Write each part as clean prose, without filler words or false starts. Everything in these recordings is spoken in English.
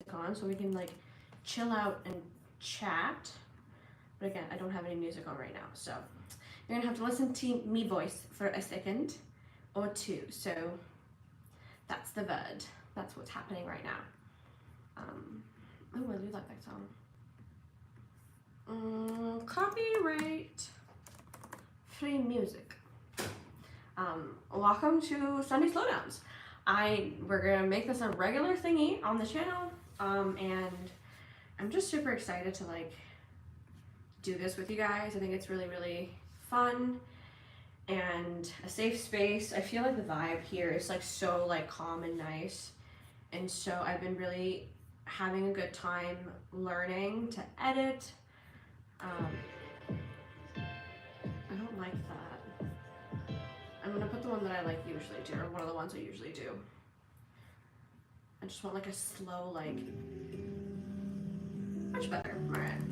on so we can like chill out and chat. But again, I don't have any music on right now, so you're gonna have to listen to me voice for a second or two. So that's the VUD. That's what's happening right now. Oh, I do like that song. Copyright free music. Welcome to Sunday Slowdowns. We're gonna make this a regular thingy on the channel, and I'm just super excited to like do this with you guys. I think it's really, really fun and a safe space. I feel like the vibe here is like so like calm and nice, and so I've been really having a good time learning to edit. I don't like that. I'm gonna put the one that I like usually do, or one of the ones I usually do. I just want like a slow, like, much better. Alright.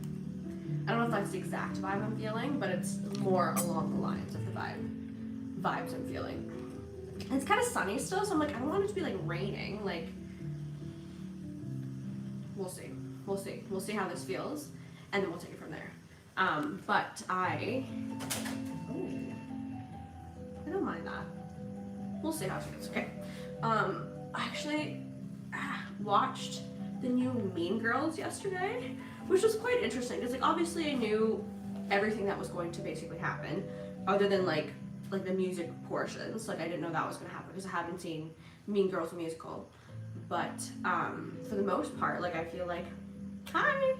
I don't know if that's the exact vibe I'm feeling, but it's more along the lines of the vibes I'm feeling. And it's kind of sunny still, so I'm like, I don't want it to be like raining. Like, we'll see. We'll see. We'll see how this feels, and then we'll take it from there. But I don't mind that. We'll see how it goes, okay? I actually watched the new Mean Girls yesterday, which was quite interesting, because like obviously I knew everything that was going to basically happen, other than like the music portions. Like I didn't know that was gonna happen because I haven't seen Mean Girls the musical. But for the most part, like I feel like, hi.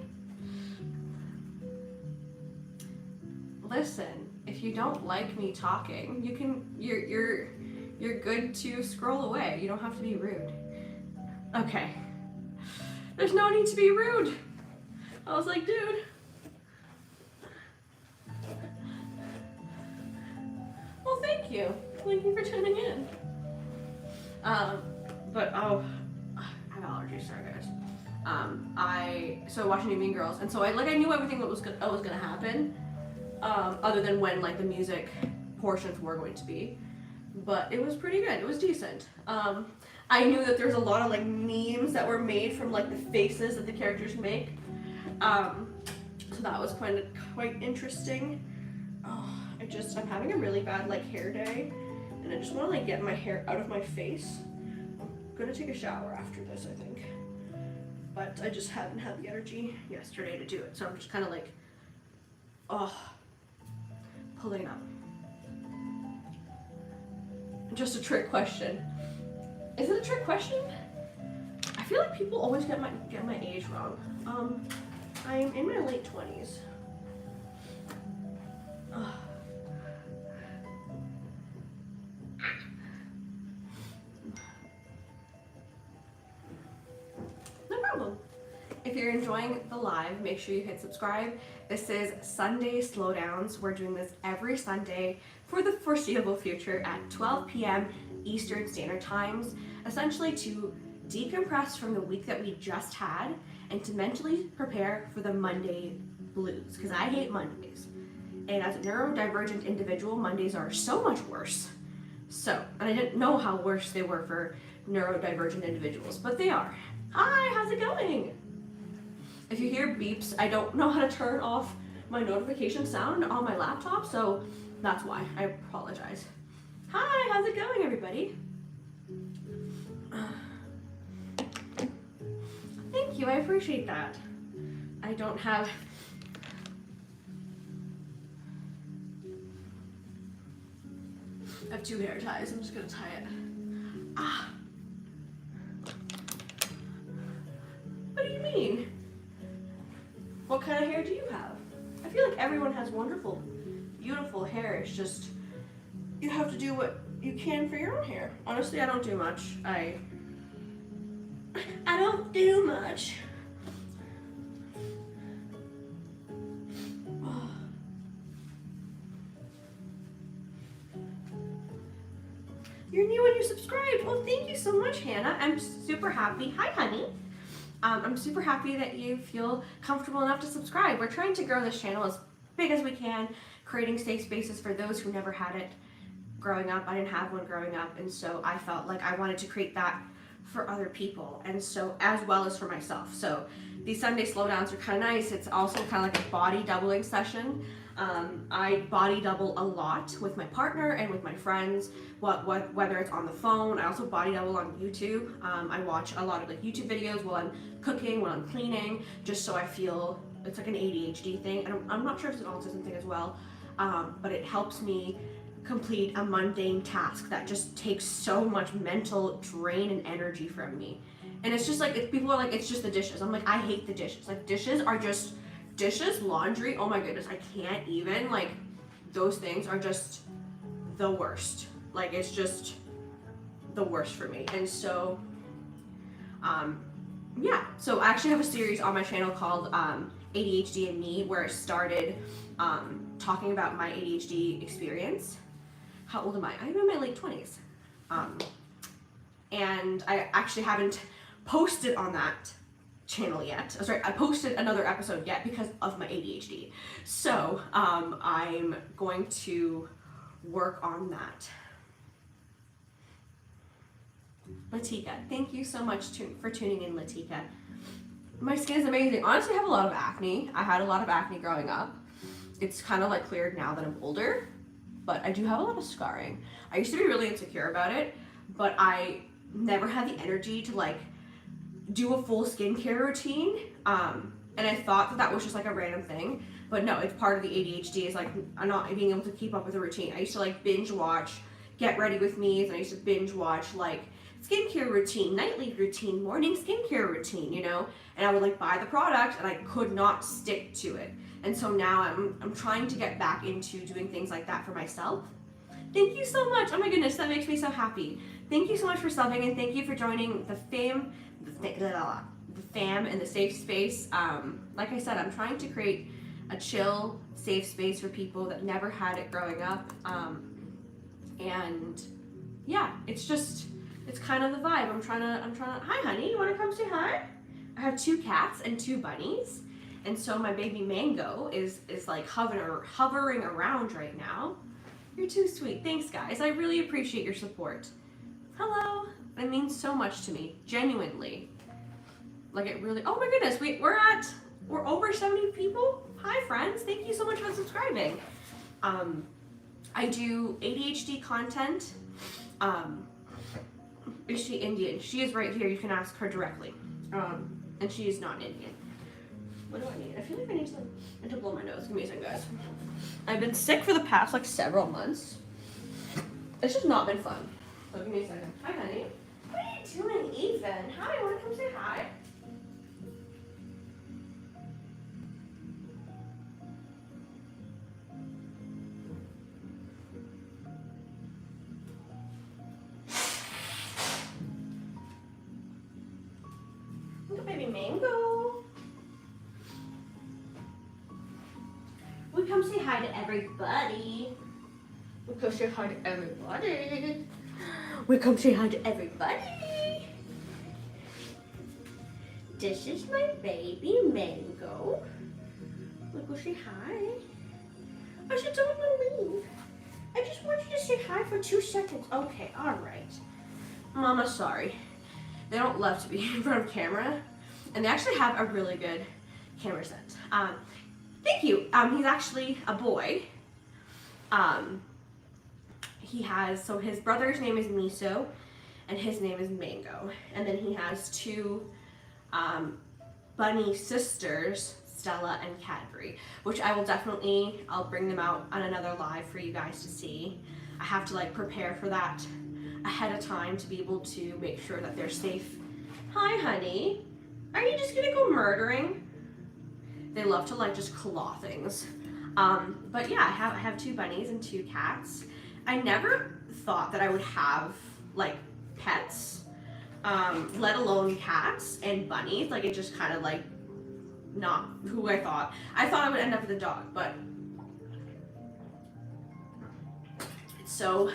Listen, if you don't like me talking, you're good to scroll away. You don't have to be rude. Okay. There's no need to be rude. I was like, dude. Well, thank you. Thank you for tuning in. But oh, I have allergies, sorry guys. So watching Mean Girls, and so I knew everything that was gonna happen. Other than when like the music portions were going to be, but it was pretty good. It was decent. I knew that there's a lot of like memes that were made from like the faces that the characters make, so that was quite interesting. Oh, I'm having a really bad like hair day, and I just want to like get my hair out of my face. I'm gonna take a shower after this, I think, but I just haven't had the energy yesterday to do it, so I'm just kind of like, pulling up. Just a trick question. Is it a trick question? I feel like people always get my age wrong. I'm in my late 20s. No problem. If you're enjoying the live, make sure you hit subscribe. This is Sunday Slowdowns. We're doing this every Sunday for the foreseeable future at 12 p.m. Eastern Standard Times, essentially to decompress from the week that we just had and to mentally prepare for the Monday blues, because I hate Mondays. And as a neurodivergent individual, Mondays are so much worse. So, and I didn't know how worse they were for neurodivergent individuals, but they are. Hi, how's it going? If you hear beeps, I don't know how to turn off my notification sound on my laptop, so that's why. I apologize. Hi, how's it going, everybody? Thank you, I appreciate that. I don't have... I have two hair ties, I'm just gonna tie it. What do you mean? What kind of hair do you have? I feel like everyone has wonderful, beautiful hair. It's just, you have to do what you can for your own hair. Honestly, I don't do much. I don't do much. You're new and you subscribed. Well, thank you so much, Hannah. I'm super happy. Hi, honey. I'm super happy that you feel comfortable enough to subscribe. We're trying to grow this channel as big as we can, creating safe spaces for those who never had it growing up. I didn't have one growing up, and so I felt like I wanted to create that for other people, and so as well as for myself. So these Sunday slowdowns are kind of nice. It's also kind of like a body doubling session. I body double a lot with my partner and with my friends, whether it's on the phone. I also body double on YouTube. I watch a lot of like YouTube videos while I'm cooking, while I'm cleaning, just so I feel it's like an ADHD thing. And I'm not sure if it's an autism thing as well, but it helps me complete a mundane task that just takes so much mental drain and energy from me. And it's just like, people are like, it's just the dishes. I'm like, I hate the dishes. Like, dishes are just dishes, laundry, oh my goodness, I can't even, like, those things are just the worst. Like, it's just the worst for me. And so yeah, so I actually have a series on my channel called ADHD and Me, where I started talking about my ADHD experience. How old am I? I'm in my late 20s. And I actually haven't posted on that channel yet. Sorry, I posted another episode yet because of my ADHD. So I'm going to work on that. Latika, thank you so much for tuning in, Latika. My skin is amazing. Honestly, I have a lot of acne. I had a lot of acne growing up. It's kind of like cleared now that I'm older, but I do have a lot of scarring. I used to be really insecure about it, but I never had the energy to like do a full skincare routine, and I thought that was just like a random thing, but no, it's part of the ADHD, is like I'm not being able to keep up with a routine. I used to like binge watch Get Ready With Me's, and I used to binge watch like skincare routine, nightly routine, morning skincare routine, you know, and I would like buy the product and I could not stick to it. And so now I'm trying to get back into doing things like that for myself. Thank you so much. Oh my goodness, that makes me so happy. Thank you so much for subbing, and thank you for joining the fam and the safe space. Like I said, I'm trying to create a chill, safe space for people that never had it growing up. And yeah, it's kind of the vibe. I'm trying to, hi honey, you want to come say hi? I have 2 cats and 2 bunnies. And so my baby Mango is like hovering around right now. You're too sweet. Thanks, guys. I really appreciate your support. Hello. It means so much to me, genuinely. Like, it really, oh my goodness, we're over 70 people. Hi, friends. Thank you so much for subscribing. I do ADHD content. Is she Indian? She is right here. You can ask her directly. And she is not Indian. What do I need? I feel like I need to blow my nose. Give me a second, guys. I've been sick for the past like several months. It's just not been fun. So give me a second. Hi, honey. What are you doing, Ethan? Hi, want to come say hi? Look at baby Mango. We come say hi to everybody. We come say hi to everybody. We come say hi to everybody. This is my baby Mango. We go say hi. I said don't leave. I just want you to say hi for 2 seconds. Okay, all right. Mama, sorry. They don't love to be in front of camera, and they actually have a really good camera set. Thank you. He's actually a boy. So his brother's name is Miso, and his name is Mango. And then he has 2 bunny sisters, Stella and Cadbury, which I'll bring them out on another live for you guys to see. I have to like prepare for that ahead of time to be able to make sure that they're safe. Hi, honey. Are you just gonna go murdering? They love to like just claw things. But yeah, I have 2 bunnies and 2 cats. I never thought that I would have like pets, let alone cats and bunnies. Like, it just kind of like not who I thought. I thought I would end up with a dog, but it's so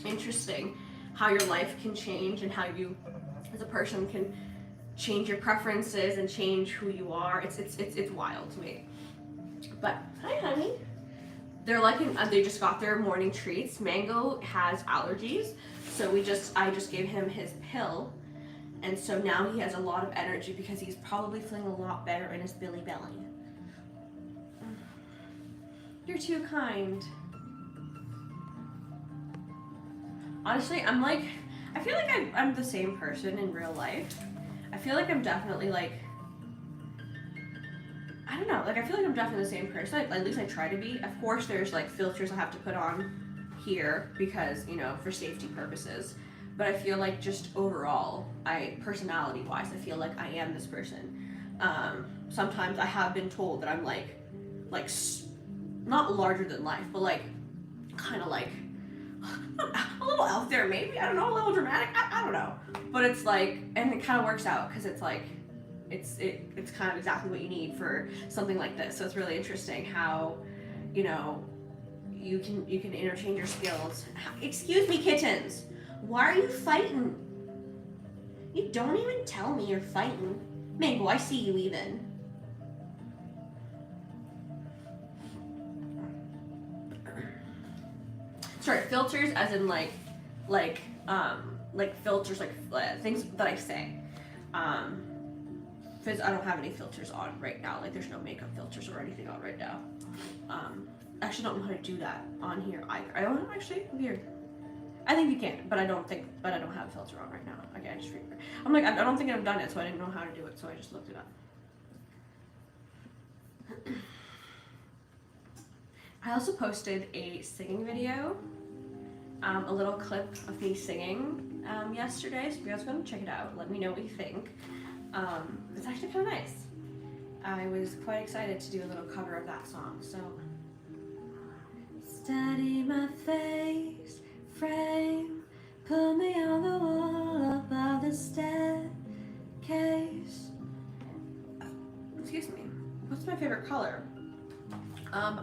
interesting how your life can change and how you as a person can change your preferences and change who you are. It's wild to me. But hi, honey. They just got their morning treats. Mango has allergies, so I just gave him his pill And so now he has a lot of energy because he's probably feeling a lot better in his belly belly. You're too kind. Honestly, I feel like I'm the same person in real life. I feel like I'm definitely like, I don't know, like I feel like I'm definitely the same person. At least I try to be. Of course, there's like filters I have to put on here because, you know, for safety purposes. But I feel like just overall, personality-wise, I feel like I am this person. Sometimes I have been told that I'm like not larger than life, but like kind of like a little out there, maybe. I don't know, a little dramatic. I don't know, but it's like, and it kind of works out because it's like, it's kind of exactly what you need for something like this. So it's really interesting how, you know, you can interchange your skills. Excuse me, kittens. Why are you fighting? You don't even tell me you're fighting. Mango, I see you even. Sorry, filters as in like filters, like things that I say. Because I don't have any filters on right now. Like there's no makeup filters or anything on right now. I actually don't know how to do that on here either. I don't know, actually. Weird. I think you can, but I don't have a filter on right now. Okay, I just remember. I'm like, I don't think I've done it, so I didn't know how to do it, so I just looked it up. I also posted a singing video, a little clip of me singing yesterday, so if you guys want to check it out, let me know what you think. It's actually kind of nice. I was quite excited to do a little cover of that song, so. Study my face, frame, put me on the wall above the staircase. Excuse me, what's my favorite color?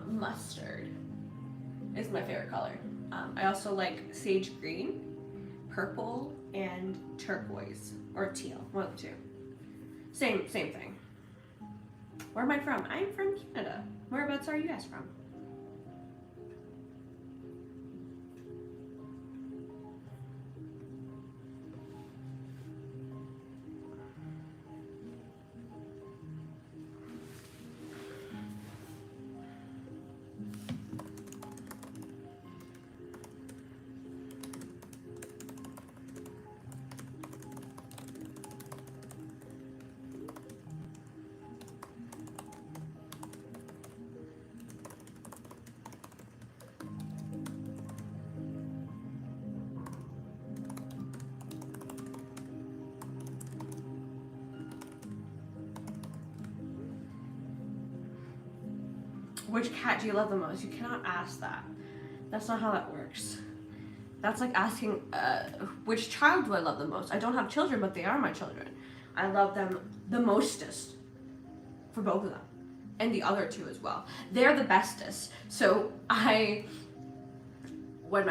Mustard is my favorite color. I also like sage green, purple, and turquoise, or teal, one of the two. Same thing. Where am I from? I'm from Canada. Whereabouts are you guys from? Which cat do you love the most? You cannot ask that. That's not how that works. That's like asking, which child do I love the most? I don't have children, but they are my children. I love them the mostest for both of them. And the other two as well. They're the bestest. So when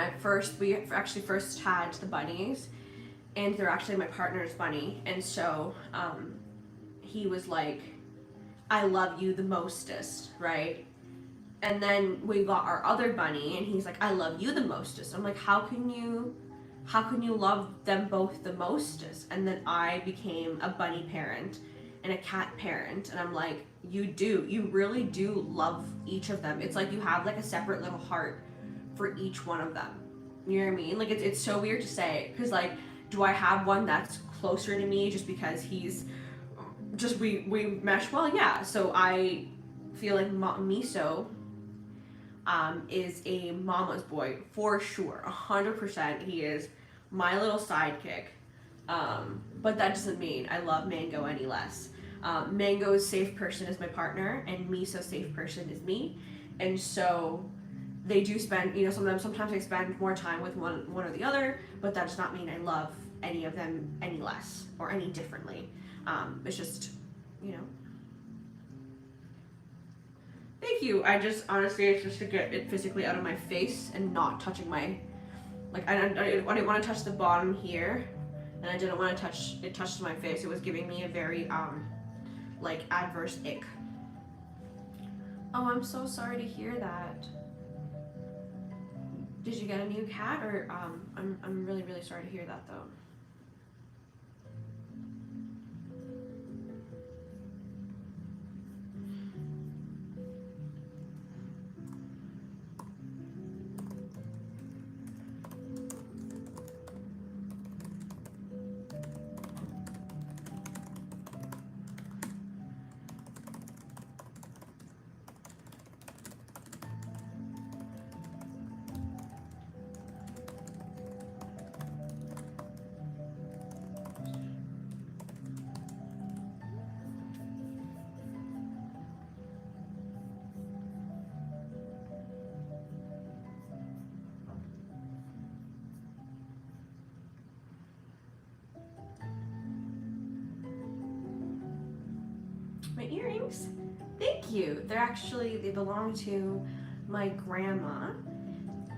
we actually first had the bunnies, and they're actually my partner's bunny, and so he was like, I love you the mostest, right? And then we got our other bunny, and he's like, I love you the mostest. I'm like, how can you love them both the mostest? And then I became a bunny parent and a cat parent, and I'm like, you really do love each of them. It's like you have like a separate little heart for each one of them. You know what I mean? Like it's so weird to say, because like, do I have one that's closer to me just because he's just we mesh well? Yeah. So I feel like Miso is a mama's boy for sure, 100%. He is my little sidekick, but that doesn't mean I love Mango any less. Mango's safe person is my partner, and Miso's safe person is me, and so they do spend, you know, sometimes I spend more time with one or the other, but that does not mean I love any of them any less or any differently. It's just, you know. Thank you. I just, honestly, it's just to get it physically out of my face and not touching my, like, I didn't want to touch the bottom here, and I didn't want to touch, it touched my face. It was giving me a very, like, adverse ick. Oh, I'm so sorry to hear that. Did you get a new cat, or, I'm really, really sorry to hear that, though. My earrings? Thank you. They belong to my grandma,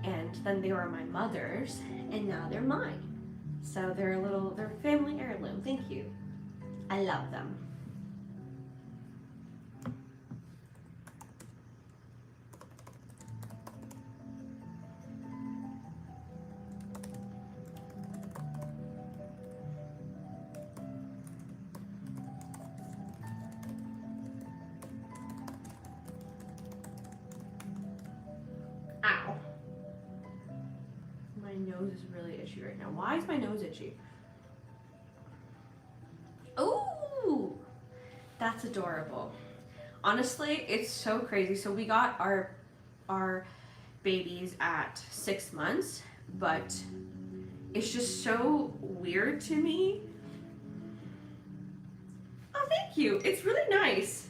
and then they were my mother's, and now they're mine. So they're family heirloom. Thank you. I love them. Ow. My nose is really itchy right now. Why is my nose itchy? Ooh, that's adorable. Honestly, it's so crazy. So we got our babies at 6 months, but it's just so weird to me. Oh, thank you. It's really nice.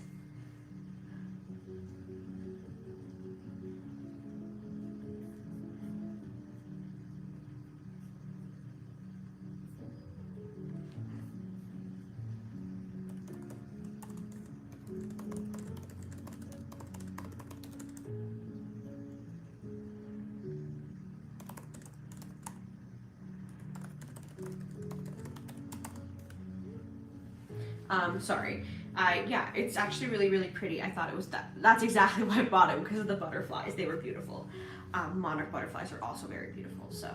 Sorry. Yeah, it's actually really, really pretty. I thought it was that's exactly why I bought it, because of the butterflies. They were beautiful. Monarch butterflies are also very beautiful, so.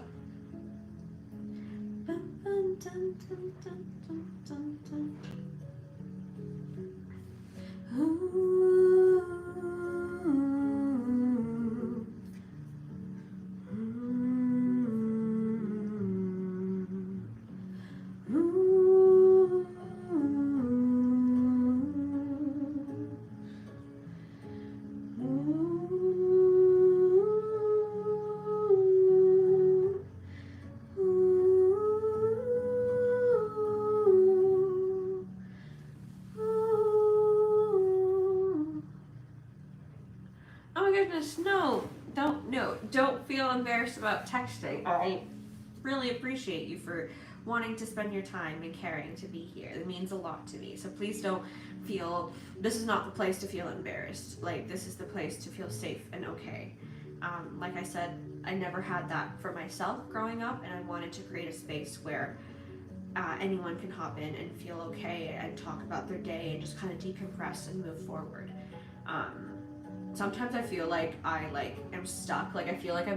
Don't feel embarrassed about texting. I really appreciate you for wanting to spend your time and caring to be here. It means a lot to me. So please don't feel, this is not the place to feel embarrassed. Like, this is the place to feel safe and okay. Like I said, I never had that for myself growing up, and I wanted to create a space where anyone can hop in and feel okay and talk about their day and just kind of decompress and move forward. Sometimes I feel like I am stuck. Like, I feel like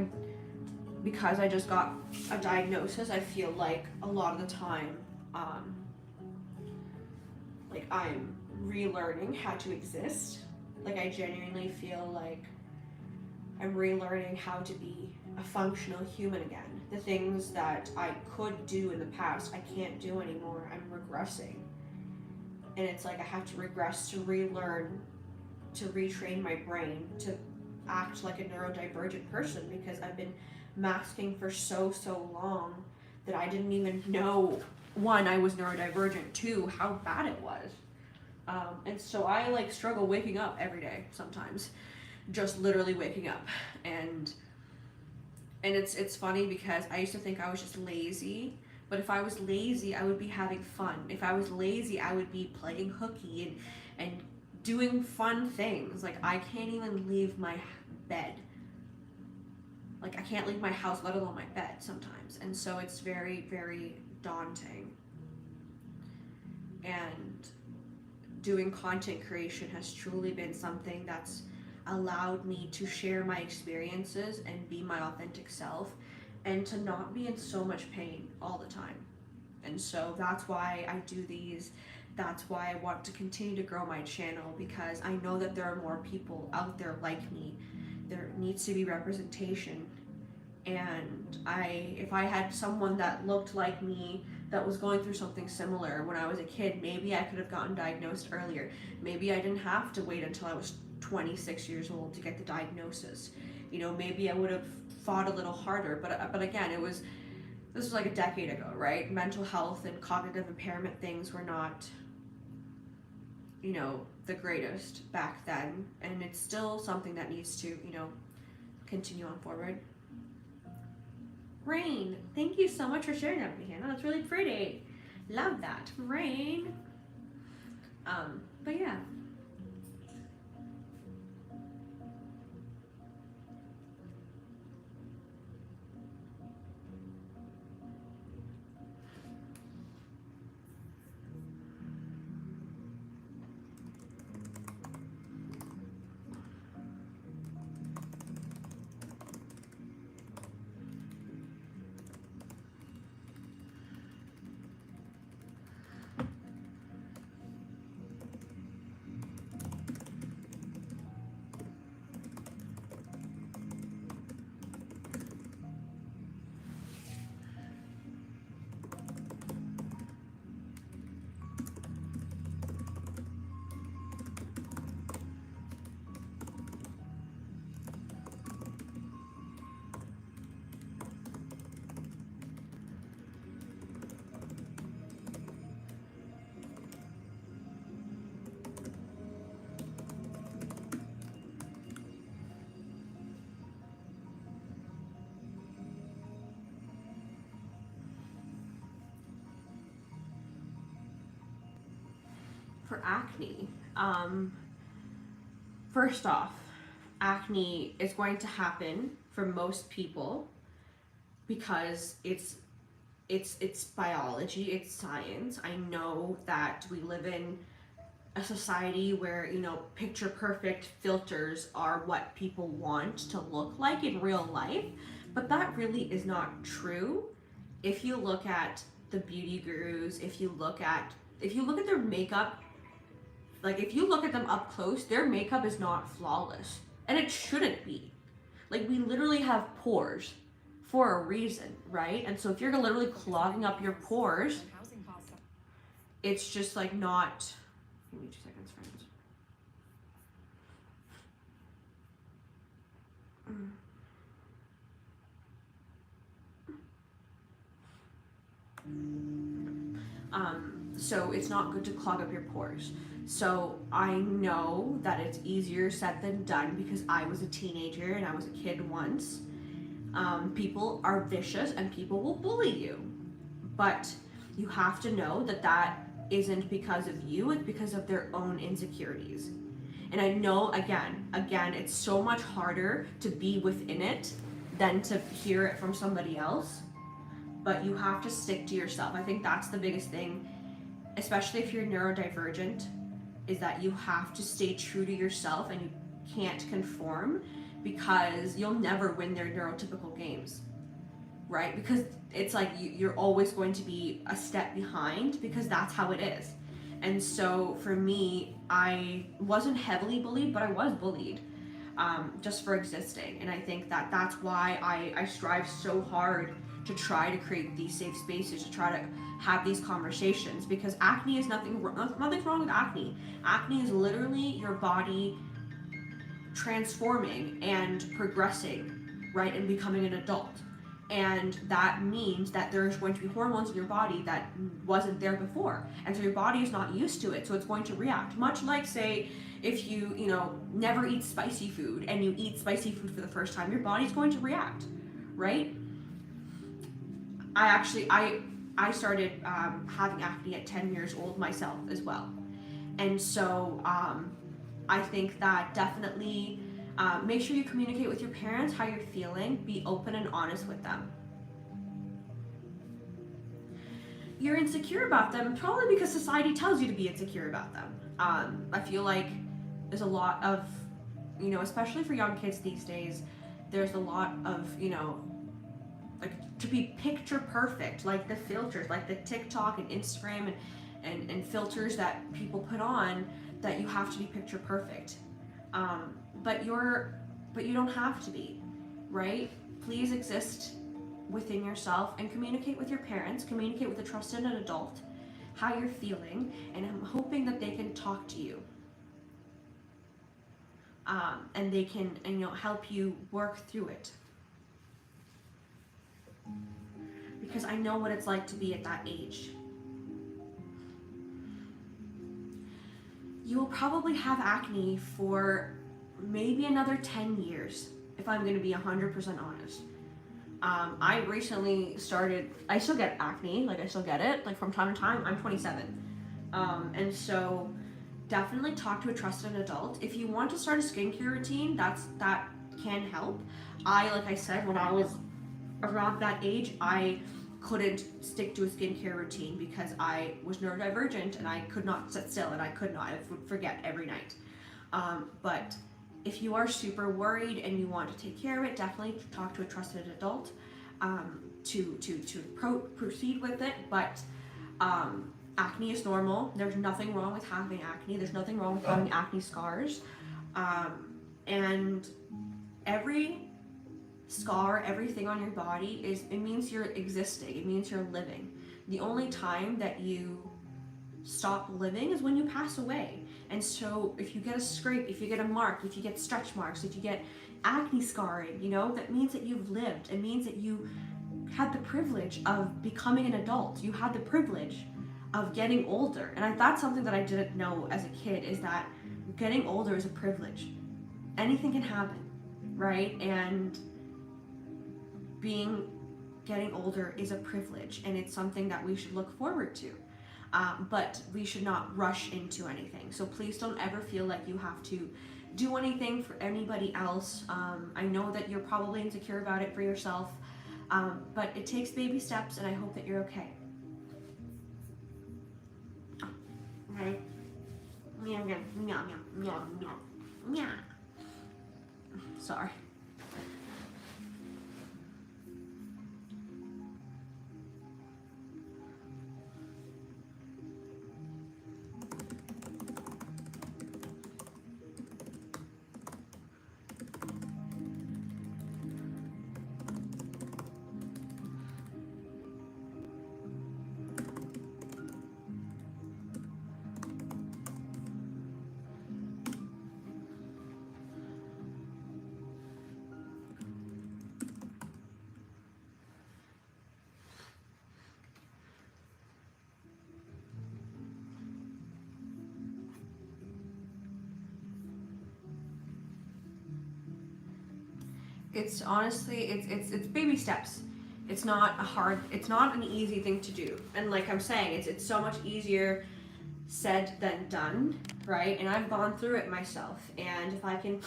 because I just got a diagnosis, I feel like a lot of the time, like, I'm relearning how to exist. Like, I genuinely feel like I'm relearning how to be a functional human again. The things that I could do in the past, I can't do anymore. I'm regressing. And it's like I have to regress to relearn, to retrain my brain to act like a neurodivergent person, because I've been masking for so long that I didn't even know, one, I was neurodivergent, two, how bad it was. And so I struggle waking up every day sometimes, just literally waking up. And it's funny because I used to think I was just lazy, but if I was lazy, I would be having fun. If I was lazy, I would be playing hooky and doing fun things. Like, I can't even leave my bed. Like, I can't leave my house, let alone my bed sometimes. And so it's very, very daunting. And doing content creation has truly been something that's allowed me to share my experiences and be my authentic self, and to not be in so much pain all the time. And so that's why I do these. That's why I want to continue to grow my channel, because I know that there are more people out there like me. There needs to be representation. And if I had someone that looked like me, that was going through something similar when I was a kid, maybe I could have gotten diagnosed earlier. Maybe I didn't have to wait until I was 26 years old to get the diagnosis. You know, maybe I would have fought a little harder. But again, this was like a decade ago, right? Mental health and cognitive impairment things were not, you know, the greatest back then, and it's still something that needs to, you know, continue on forward. Rain, thank you so much for sharing that with me, Hannah. That's really pretty. Love that. Rain. But yeah. For acne, first off, acne is going to happen for most people because it's biology, it's science. I know that we live in a society where, you know, picture perfect filters are what people want to look like in real life, but that really is not true. If you look at the beauty gurus, if you look at their makeup, like if you look at them up close, their makeup is not flawless, and it shouldn't be. Like, we literally have pores for a reason, right? And so if you're literally clogging up your pores, it's just like not. Give me 2 seconds, friends. So it's not good to clog up your pores. So I know that it's easier said than done because I was a teenager and I was a kid once. People are vicious and people will bully you, but you have to know that that isn't because of you, it's because of their own insecurities. And I know, again, it's so much harder to be within it than to hear it from somebody else, but you have to stick to yourself. I think that's the biggest thing, especially if you're neurodivergent, is that you have to stay true to yourself and you can't conform, because you'll never win their neurotypical games, right? Because it's like you're always going to be a step behind because that's how it is. And so for me, I wasn't heavily bullied, but I was bullied just for existing. And I think that that's why I strive so hard to try to create these safe spaces, to try to have these conversations, because acne is nothing's wrong with acne. Acne is literally your body transforming and progressing, right, and becoming an adult. And that means that there's going to be hormones in your body that wasn't there before, and so your body is not used to it, so it's going to react. Much like, say, if you never eat spicy food and you eat spicy food for the first time, your body's going to react, right? I started having acne at 10 years old myself as well, and so I think that definitely make sure you communicate with your parents how you're feeling. Be open and honest with them. You're insecure about them probably because society tells you to be insecure about them. I feel like there's a lot of, especially for young kids these days, there's a lot of, like, to be picture perfect, like the filters, like the TikTok and Instagram and filters that people put on, that you have to be picture perfect. But you don't have to be, right? Please exist within yourself and communicate with your parents, communicate with a trusted adult how you're feeling, and I'm hoping that they can talk to you. And they can, help you work through it. Because I know what it's like to be at that age. You will probably have acne for maybe another 10 years, if I'm going to be 100% honest. I recently started, I still get acne, like I still get it, like from time to time. I'm 27. And so definitely talk to a trusted adult. If you want to start a skincare routine, that can help. Like I said, when I was around that age, I couldn't stick to a skincare routine because I was neurodivergent and I could not sit still, and I would forget every night. But if you are super worried and you want to take care of it, definitely talk to a trusted adult to proceed with it. But acne is normal. There's nothing wrong with having acne. There's nothing wrong with having acne scars. And every scar, everything on your body it means you're existing. It means you're living. The only time that you stop living is when you pass away. And so if you get a scrape, if you get a mark, if you get stretch marks, if you get acne scarring, that means that you've lived. It means that you had the privilege of becoming an adult. You had the privilege of getting older. And that's something that I didn't know as a kid, is that getting older is a privilege. Anything can happen, right? And getting older is a privilege, and it's something that we should look forward to. But we should not rush into anything. So please don't ever feel like you have to do anything for anybody else. I know that you're probably insecure about it for yourself, but it takes baby steps, and I hope that you're okay. Right? Meow, meow, meow, meow, meow, meow. Sorry. It's honestly, it's baby steps. It's not an easy thing to do. And like I'm saying, it's so much easier said than done, right? And I've gone through it myself. And if I can,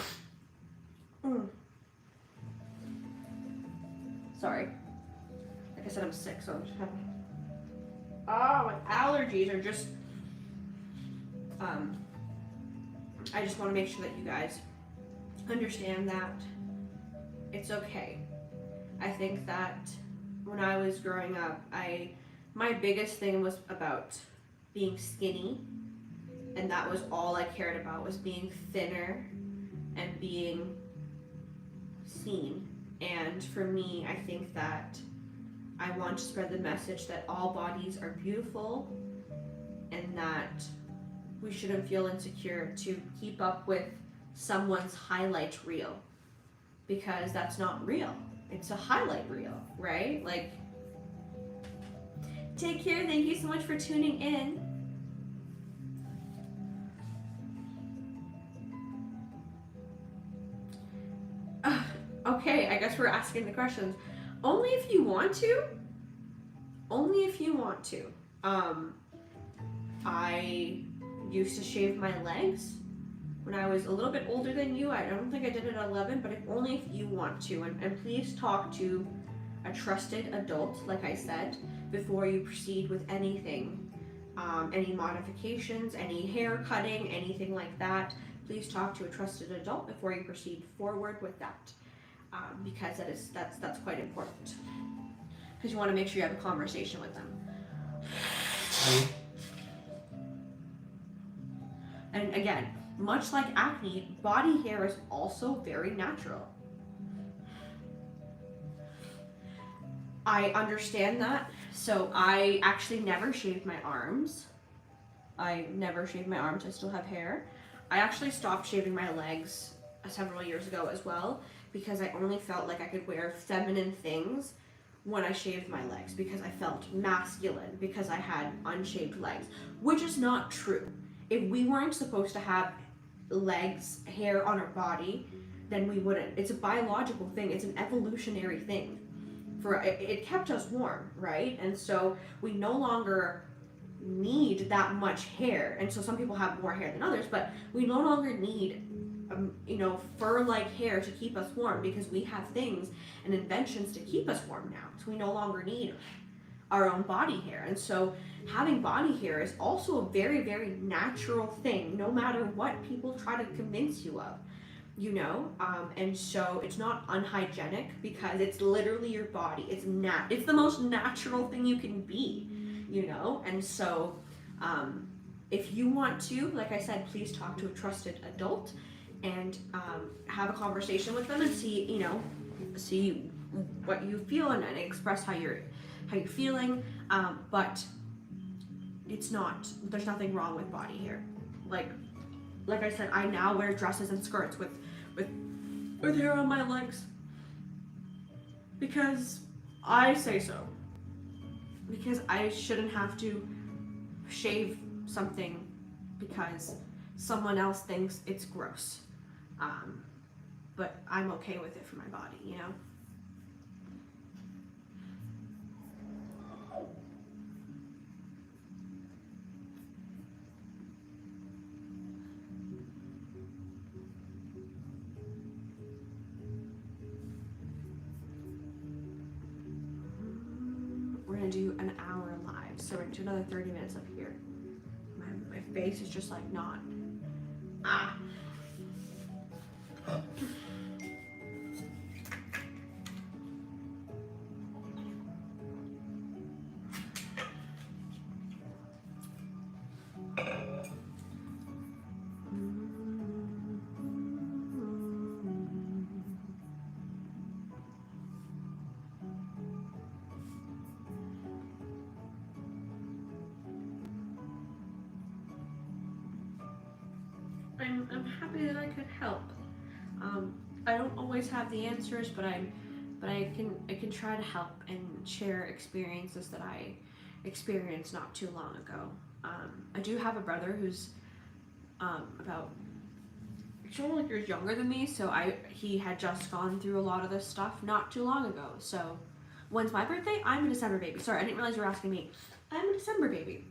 sorry, like I said, I'm sick, so I'm just having, my allergies are just, I just want to make sure that you guys understand that it's okay. I think that when I was growing up, my biggest thing was about being skinny, and that was all I cared about, was being thinner and being seen. And for me, I think that I want to spread the message that all bodies are beautiful, and that we shouldn't feel insecure to keep up with someone's highlight reel, because that's not real. It's a highlight reel, right? Like, take care. Thank you so much for tuning in. Okay, I guess we're asking the questions. Only if you want to. Only if you want to. I used to shave my legs when I was a little bit older than you. I don't think I did it at 11, but only if you want to. And please talk to a trusted adult, like I said, before you proceed with anything. Any modifications, any hair cutting, anything like that. Please talk to a trusted adult before you proceed forward with that. Because that's quite important. Because you want to make sure you have a conversation with them. And again, much like acne, body hair is also very natural. I understand that. So I actually never shaved my arms. I never shaved my arms. I still have hair. I actually stopped shaving my legs several years ago as well, because I only felt like I could wear feminine things when I shaved my legs, because I felt masculine because I had unshaved legs, which is not true. If we weren't supposed to have legs, hair on our body, then we wouldn't. It's a biological thing. It's an evolutionary thing. It kept us warm, right? And so we no longer need that much hair, and so some people have more hair than others, but we no longer need fur-like hair to keep us warm, because we have things and inventions to keep us warm now. So we no longer need our own body hair. And so having body hair is also a very, very natural thing, no matter what people try to convince you of, and so it's not unhygienic, because it's literally your body. It's the most natural thing you can be, and so if you want to, like I said, please talk to a trusted adult and have a conversation with them and see what you feel, and express how you're feeling, but there's nothing wrong with body hair. Like I said, I now wear dresses and skirts with hair on my legs because I say so, because I shouldn't have to shave something because someone else thinks it's gross, but I'm okay with it for my body, We're gonna do an hour live, so we're gonna do another 30 minutes up here. My face is just like not. I'm happy that I could help. I don't always have the answers, but I can try to help and share experiences that I experienced not too long ago. I do have a brother who's about 2 years younger than me, so he had just gone through a lot of this stuff not too long ago. So when's my birthday? I'm a December baby. Sorry, I didn't realize you were asking me. I'm a December baby.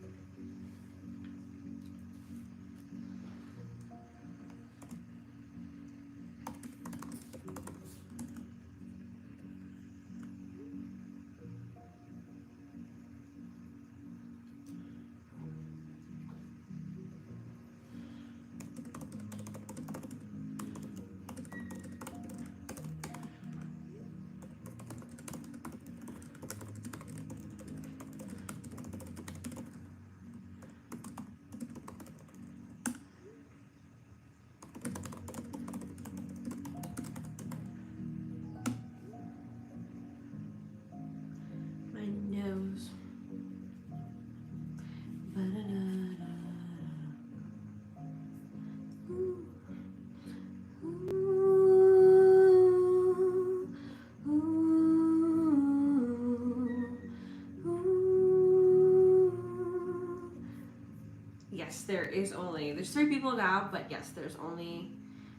Yes, there's 3 people now, but yes, there's only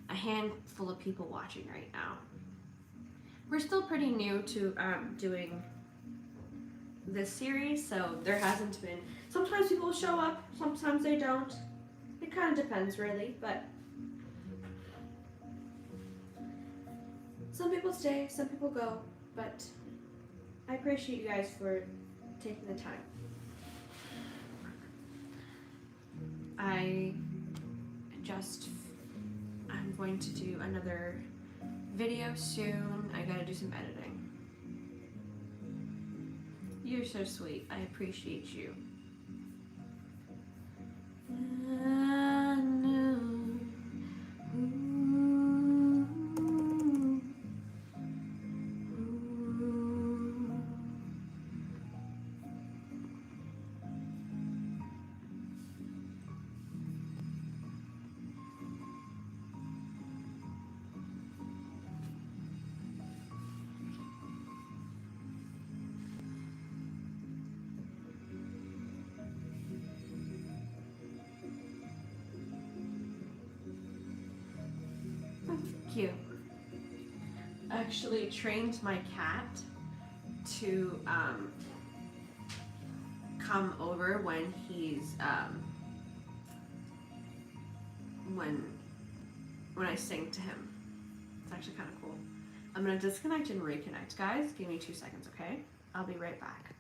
a handful of people watching right now. We're still pretty new to doing this series, so there hasn't been, sometimes people show up, sometimes they don't. It kind of depends really, but some people stay, some people go, but I appreciate you guys for taking the time. I'm going to do another video soon. I gotta do some editing. You're so sweet. I appreciate you. Cute. I actually trained my cat to come over when he's when I sing to him. It's actually kind of cool. I'm gonna disconnect and reconnect, guys. Give me 2 seconds, okay? I'll be right back.